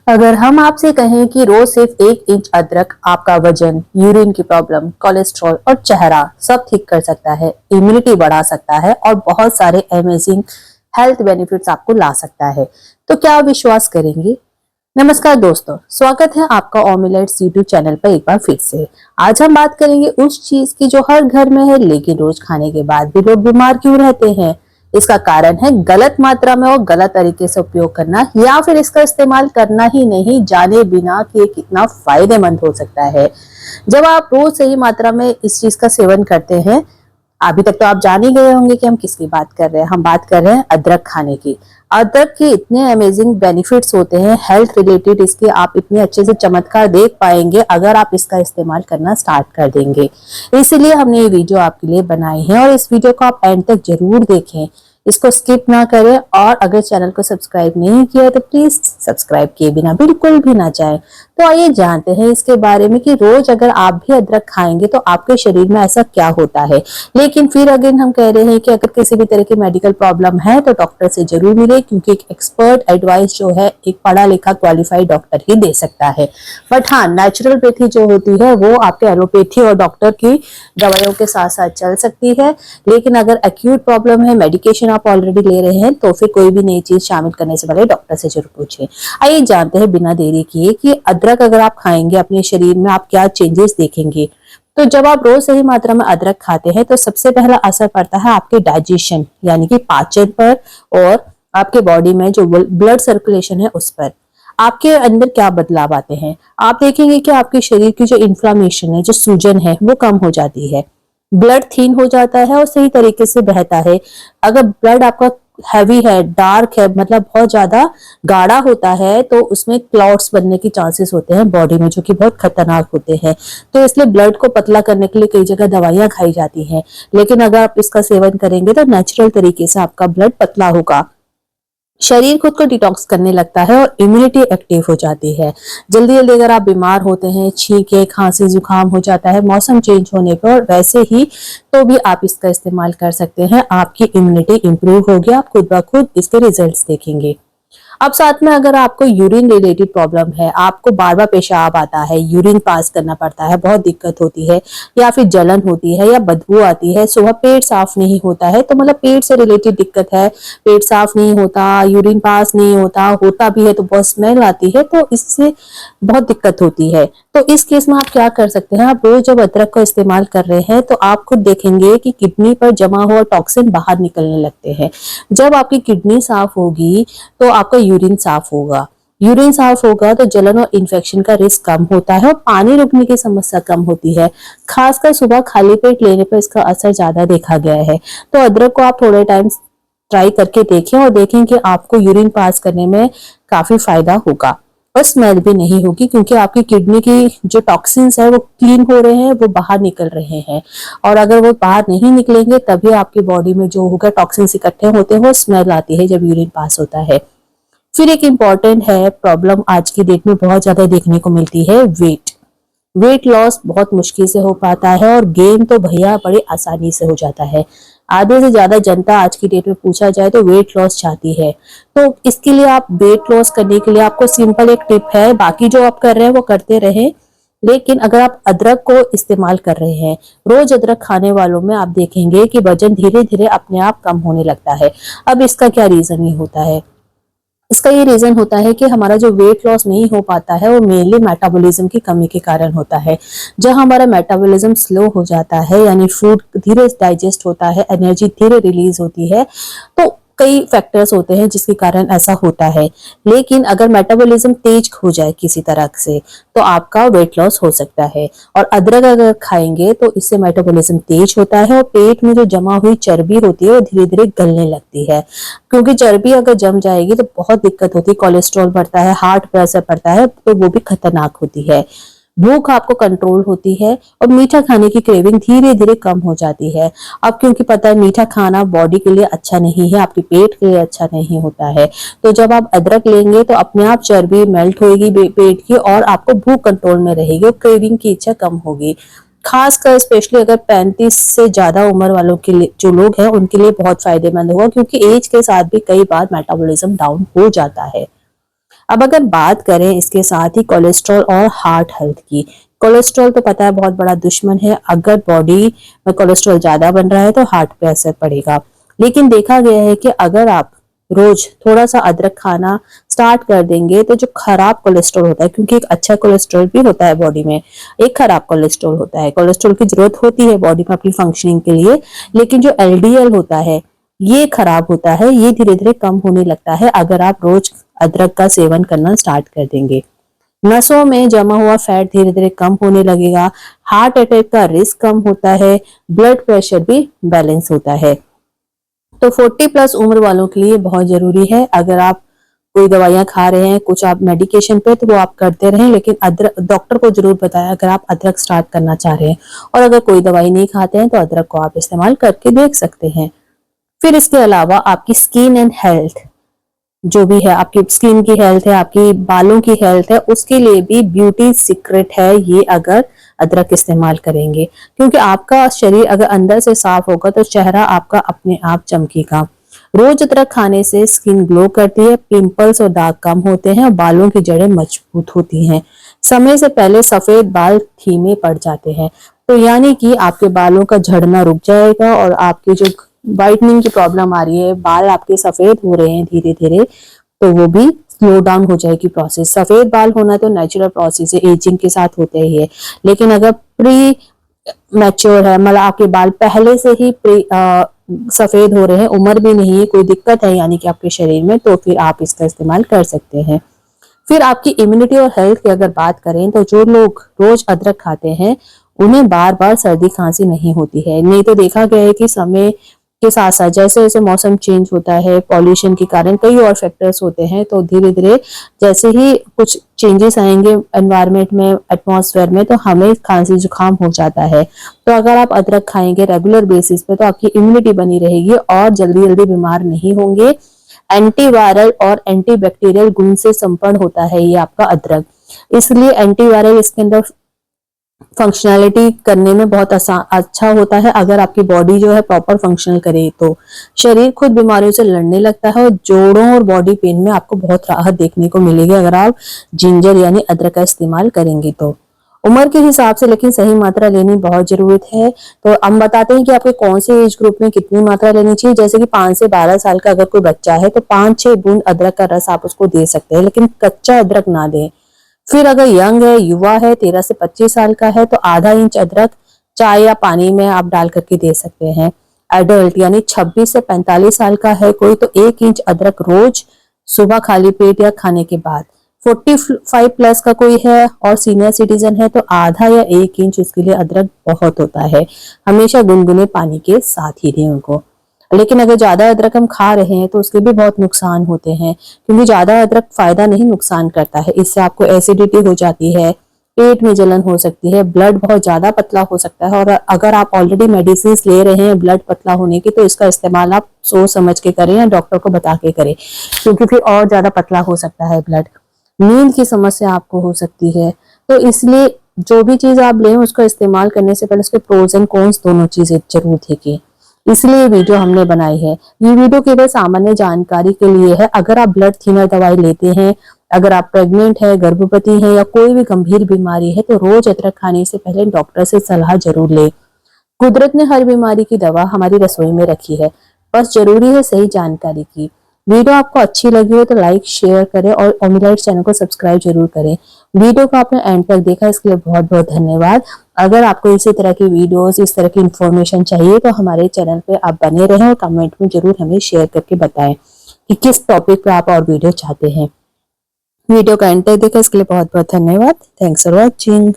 अगर हम आपसे कहें कि रोज सिर्फ 1 इंच अदरक आपका वजन, यूरिन की प्रॉब्लम, कोलेस्ट्रॉल और चेहरा सब ठीक कर सकता है, इम्यूनिटी बढ़ा सकता है और बहुत सारे अमेजिंग हेल्थ बेनिफिट्स आपको ला सकता है, तो क्या आप विश्वास करेंगे? नमस्कार दोस्तों, स्वागत है आपका ओमिलेट्स यूट्यूब चैनल पर एक बार फिर से। आज हम बात करेंगे उस चीज की जो हर घर में है, लेकिन रोज खाने के बाद भी लोग बीमार क्यों रहते हैं। इसका कारण है गलत मात्रा में और गलत तरीके से उपयोग करना, या फिर इसका इस्तेमाल करना ही नहीं जाने बिना कि ये कितना फायदेमंद हो सकता है। जब आप रोज सही मात्रा में इस चीज का सेवन करते हैं, अभी तक तो आप जान ही गए होंगे कि हम किसकी बात कर रहे हैं। हम बात कर रहे हैं अदरक खाने की। अदरक के इतने अमेजिंग बेनिफिट्स होते हैं हेल्थ रिलेटेड, इसके आप इतने अच्छे से चमत्कार देख पाएंगे अगर आप इसका इस्तेमाल करना स्टार्ट कर देंगे। इसीलिए हमने ये वीडियो आपके लिए बनाई है और इस वीडियो को आप एंड तक जरूर देखें, इसको स्किप ना करें। और अगर चैनल को सब्सक्राइब नहीं किया तो प्लीज सब्सक्राइब किए बिना बिल्कुल भी ना जाए। तो आइए जानते हैं इसके बारे में कि रोज अगर आप भी अदरक खाएंगे तो आपके शरीर में ऐसा क्या होता है। लेकिन फिर अगेन हम कह रहे हैं कि अगर किसी भी तरह की मेडिकल प्रॉब्लम है तो डॉक्टर से जरूर मिले, क्योंकि एक एक्सपर्ट एडवाइस जो है एक पढ़ा लिखा क्वालिफाइड डॉक्टर ही दे सकता है। बट हाँ, नेचुरलपैथी जो होती है वो आपके एलोपैथी और डॉक्टर की दवाइयों के साथ साथ चल सकती है। लेकिन अगर एक्यूट प्रॉब्लम है, मेडिकेशन आप ऑलरेडी ले रहे हैं, तो फिर कोई भी नई चीज शामिल करने से पहले डॉक्टर से जरूर पूछें। आइए जानते हैं बिना देरी किए कि अदरक अगर आप खाएंगे अपने शरीर में आप क्या चेंजेस देखेंगे। तो जब आप रोज सही मात्रा में अदरक खाते हैं तो सबसे पहला असर पड़ता है आपके डाइजेशन यानी कि पाचन पर, और आपके बॉडी में जो ब्लड सर्कुलेशन है उस पर। आपके अंदर क्या बदलाव आते हैं, आप देखेंगे कि आपके शरीर की जो इन्फ्लामेशन है, जो सूजन है, वो कम हो जाती है। ब्लड थीन हो जाता है और सही तरीके से बहता है। अगर ब्लड आपका हैवी है, डार्क है, मतलब बहुत ज्यादा गाढ़ा होता है, तो उसमें क्लॉट्स बनने की चांसेस होते हैं बॉडी में, जो कि बहुत खतरनाक होते हैं। तो इसलिए ब्लड को पतला करने के लिए कई जगह दवाइयां खाई जाती हैं। लेकिन अगर आप इसका सेवन करेंगे तो नेचुरल तरीके से आपका ब्लड पतला होगा, शरीर खुद को डिटॉक्स करने लगता है और इम्यूनिटी एक्टिव हो जाती है। जल्दी जल्दी अगर आप बीमार होते हैं, छींके, खांसी, जुकाम हो जाता है मौसम चेंज होने पर, और वैसे ही तो भी आप इसका इस्तेमाल कर सकते हैं। आपकी इम्यूनिटी इंप्रूव होगी, आप खुद ब खुद इसके रिजल्ट्स देखेंगे। अब साथ में अगर आपको यूरिन रिलेटेड प्रॉब्लम है, आपको बार बार पेशाब आता है, यूरिन पास करना पड़ता है, बहुत दिक्कत होती है, या फिर जलन होती है या बदबू आती है, सुबह पेट साफ नहीं होता है, तो मतलब पेट से रिलेटेड दिक्कत है, पेट साफ नहीं होता, यूरिन पास नहीं होता, होता भी है तो बहुत स्मेल आती है, तो इससे बहुत दिक्कत होती है। तो इस केस में आप क्या कर सकते हैं, आप रोज जब अदरक का इस्तेमाल कर रहे हैं तो आप खुद देखेंगे कि किडनी पर जमा हुआ टॉक्सिन बाहर निकलने लगते हैं। जब आपकी किडनी साफ होगी तो आपका यूरिन साफ होगा। यूरिन साफ होगा तो जलन और इन्फेक्शन का रिस्क कम होता है और पानी रुकने की समस्या कम होती है। खासकर सुबह खाली पेट लेने पर इसका असर ज्यादा देखा गया है। तो अदरक को आप थोड़े टाइम ट्राई करके देखें और देखें कि आपको यूरिन पास करने में काफी फायदा होगा और स्मेल भी नहीं होगी, क्योंकि आपकी किडनी की जो टॉक्सिन्स है वो क्लीन हो रहे हैं, वो बाहर निकल रहे हैं। और अगर वो बाहर नहीं निकलेंगे तभी आपकी बॉडी में जो होगा टॉक्सिन्स इकट्ठे होते हैं, वो स्मेल आती है जब यूरिन पास होता है। फिर एक इम्पॉर्टेंट है प्रॉब्लम आज की डेट में बहुत ज्यादा देखने को मिलती है, वेट लॉस बहुत मुश्किल से हो पाता है और गेन तो भैया बड़ी आसानी से हो जाता है। आधे से ज्यादा जनता आज की डेट में पूछा जाए तो वेट लॉस चाहती है। तो इसके लिए आप वेट लॉस करने के लिए आपको सिंपल एक टिप है, बाकी जो आप कर रहे हैं वो करते रहें, लेकिन अगर आप अदरक को इस्तेमाल कर रहे हैं, रोज अदरक खाने वालों में आप देखेंगे कि वजन धीरे धीरे अपने आप कम होने लगता है। अब इसका क्या रीजन ये होता है, इसका ये रीजन होता है कि हमारा जो वेट लॉस नहीं हो पाता है वो मेनली मेटाबॉलिज्म की कमी के कारण होता है। जब हमारा मेटाबॉलिज्म स्लो हो जाता है, यानी फूड धीरे डाइजेस्ट होता है, एनर्जी धीरे रिलीज होती है, तो कई फैक्टर्स होते हैं जिसके कारण ऐसा होता है। लेकिन अगर मेटाबॉलिज्म तेज हो जाए किसी तरह से तो आपका वेट लॉस हो सकता है। और अदरक अगर खाएंगे तो इससे मेटाबॉलिज्म तेज होता है और पेट में जो जमा हुई चर्बी होती है वो धीरे धीरे गलने लगती है, क्योंकि चर्बी अगर जम जाएगी तो बहुत दिक्कत होती है, कोलेस्ट्रॉल बढ़ता है, हार्ट पर असर पड़ता है, तो वो भी खतरनाक होती है। भूख आपको कंट्रोल होती है और मीठा खाने की क्रेविंग धीरे धीरे कम हो जाती है। अब क्योंकि पता है मीठा खाना बॉडी के लिए अच्छा नहीं है, आपके पेट के लिए अच्छा नहीं होता है, तो जब आप अदरक लेंगे तो अपने आप चर्बी मेल्ट होगी पेट की और आपको भूख कंट्रोल में रहेगी और क्रेविंग की इच्छा कम होगी। खासकर स्पेशली अगर 35 से ज्यादा उम्र वालों के लिए जो लोग हैं उनके लिए बहुत फायदेमंद होगा, क्योंकि एज के साथ भी कई बार मेटाबॉलिज्म डाउन हो जाता है। अब अगर बात करें इसके साथ ही कोलेस्ट्रॉल और हार्ट हेल्थ की, कोलेस्ट्रॉल तो पता है बहुत बड़ा दुश्मन है। अगर बॉडी में कोलेस्ट्रॉल ज्यादा बन रहा है तो हार्ट पे असर पड़ेगा। लेकिन देखा गया है कि अगर आप रोज थोड़ा सा अदरक खाना स्टार्ट कर देंगे तो जो खराब कोलेस्ट्रॉल होता है, क्योंकि एक अच्छा कोलेस्ट्रॉल भी होता है बॉडी में, एक खराब कोलेस्ट्रॉल होता है। कोलेस्ट्रॉल की जरूरत होती है बॉडी में अपनी फंक्शनिंग के लिए, लेकिन जो एलडीएल होता है ये खराब होता है, ये धीरे धीरे कम होने लगता है अगर आप रोज अदरक का सेवन करना स्टार्ट कर देंगे। नसों में जमा हुआ फैट धीरे धीरे कम होने लगेगा, हार्ट अटैक का रिस्क कम होता है, ब्लड प्रेशर भी बैलेंस होता है। तो 40+ उम्र वालों के लिए बहुत जरूरी है। अगर आप कोई दवाइयां खा रहे हैं, कुछ आप मेडिकेशन पे, तो वो आप करते रहें, लेकिन अदरक डॉक्टर को जरूर बताएं अगर आप अदरक स्टार्ट करना चाह रहे हैं। और अगर कोई दवाई नहीं खाते हैं तो अदरक को आप इस्तेमाल करके देख सकते हैं। फिर इसके अलावा आपकी स्किन एंड हेल्थ, जो भी है आपकी स्किन की हेल्थ है, आपकी बालों की हेल्थ है, उसके लिए भी ब्यूटी सीक्रेट है ये अगर अदरक इस्तेमाल करेंगे। क्योंकि आपका शरीर अगर अंदर से साफ होगा तो चेहरा आपका अपने आप चमकेगा। रोज अदरक खाने से स्किन ग्लो करती है, पिंपल्स और दाग कम होते हैं और बालों की जड़ें मजबूत होती हैं। समय से पहले सफेद बाल धीमे पड़ जाते हैं, तो यानी कि आपके बालों का झड़ना रुक जाएगा और आपकी जो वाइटनिंग की प्रॉब्लम आ रही है, बाल आपके सफेद हो रहे हैं धीरे धीरे, तो वो भी स्लो डाउन हो जाएगी प्रोसेस। सफेद बाल होना तो नेचुरल प्रोसेस है, एजिंग के साथ होते ही है। लेकिन अगर प्री मैच्योर है, मतलब आपके बाल पहले से ही सफेद हो रहे हैं, उम्र भी नहीं है, कोई दिक्कत है यानी कि आपके शरीर में, तो फिर आप इसका इस्तेमाल कर सकते हैं। फिर आपकी इम्यूनिटी और हेल्थ की अगर बात करें तो जो लोग रोज अदरक खाते हैं उन्हें बार बार सर्दी खांसी नहीं होती है। नहीं तो देखा गया है कि समय के साथ साथ जैसे जैसे मौसम चेंज होता है, पॉल्यूशन के कारण कई और फैक्टर्स होते हैं, तो धीरे धीरे जैसे ही कुछ चेंजेस आएंगे एनवायरनमेंट में, एटमॉस्फेयर में, तो हमें खांसी जुकाम हो जाता है। तो अगर आप अदरक खाएंगे रेगुलर बेसिस पे तो आपकी इम्यूनिटी बनी रहेगी और जल्दी जल्दी बीमार नहीं होंगे। एंटीवायरल और एंटीबैक्टीरियल गुण से संपन्न होता है ये आपका अदरक, इसलिए एंटीवायरल इसके अंदर फंक्शनैलिटी करने में बहुत अच्छा होता है। अगर आपकी बॉडी जो है प्रॉपर फंक्शनल करे तो शरीर खुद बीमारियों से लड़ने लगता है और जोड़ों और बॉडी पेन में आपको बहुत राहत देखने को मिलेगी अगर आप जिंजर यानी अदरक का इस्तेमाल करेंगे तो। उम्र के हिसाब से लेकिन सही मात्रा लेनी बहुत जरूरत है। तो हम बताते हैं कि आपके कौन से एज ग्रुप में कितनी मात्रा लेनी चाहिए। जैसे कि 5 से 12 साल का अगर कोई बच्चा है तो 5-6 बूंद अदरक का रस आप उसको दे सकते हैं, लेकिन कच्चा अदरक ना दें। फिर अगर यंग है, युवा है, 13 से 25 साल का है, तो आधा इंच अदरक चाय या पानी में आप डाल करके दे सकते हैं। एडल्ट यानी 26 से 45 साल का है कोई तो 1 इंच अदरक रोज सुबह खाली पेट या खाने के बाद। 45+ का कोई है और सीनियर सिटीजन है तो आधा या 1 इंच उसके लिए अदरक बहुत होता है। हमेशा गुनगुने पानी के साथ ही दें उनको। लेकिन अगर ज्यादा अदरक हम खा रहे हैं तो उसके भी बहुत नुकसान होते हैं, क्योंकि ज्यादा अदरक फायदा नहीं नुकसान करता है। इससे आपको एसिडिटी हो जाती है, पेट में जलन हो सकती है, ब्लड बहुत ज्यादा पतला हो सकता है। और अगर आप ऑलरेडी मेडिसिन ले रहे हैं ब्लड पतला होने की तो इसका इस्तेमाल आप सोच समझ के करें या डॉक्टर को बता के करें, क्योंकि फिर और ज्यादा पतला हो सकता है ब्लड। नींद की समस्या आपको हो सकती है, तो इसलिए जो भी चीज आप लें उसका इस्तेमाल करने से पहले उसके प्रोज एंड कॉन्स दोनों चीजें जरूर देखें। इसलिए वीडियो हमने बनाई है। ये वीडियो केवल सामान्य जानकारी के लिए है। अगर आप ब्लड थिनर दवाई लेते हैं, अगर आप प्रेग्नेंट है, गर्भवती है या कोई भी गंभीर बीमारी है तो रोज अदरक खाने से पहले डॉक्टर से सलाह जरूर लें। कुदरत ने हर बीमारी की दवा हमारी रसोई में रखी है, बस जरूरी है सही जानकारी की। वीडियो आपको अच्छी लगी हो तो लाइक शेयर करें और ओमिलाइट चैनल को सब्सक्राइब जरूर करें। वीडियो को आपने एंड तक देखा इसके लिए बहुत बहुत धन्यवाद। अगर आपको इसी तरह की वीडियोस, इस तरह की इंफॉर्मेशन चाहिए तो हमारे चैनल पे आप बने रहें और कमेंट में जरूर हमें शेयर करके बताएं कि किस टॉपिक पे आप और वीडियो चाहते हैं। वीडियो का एंड तक देखा इसके लिए बहुत बहुत धन्यवाद। Thanks for watching.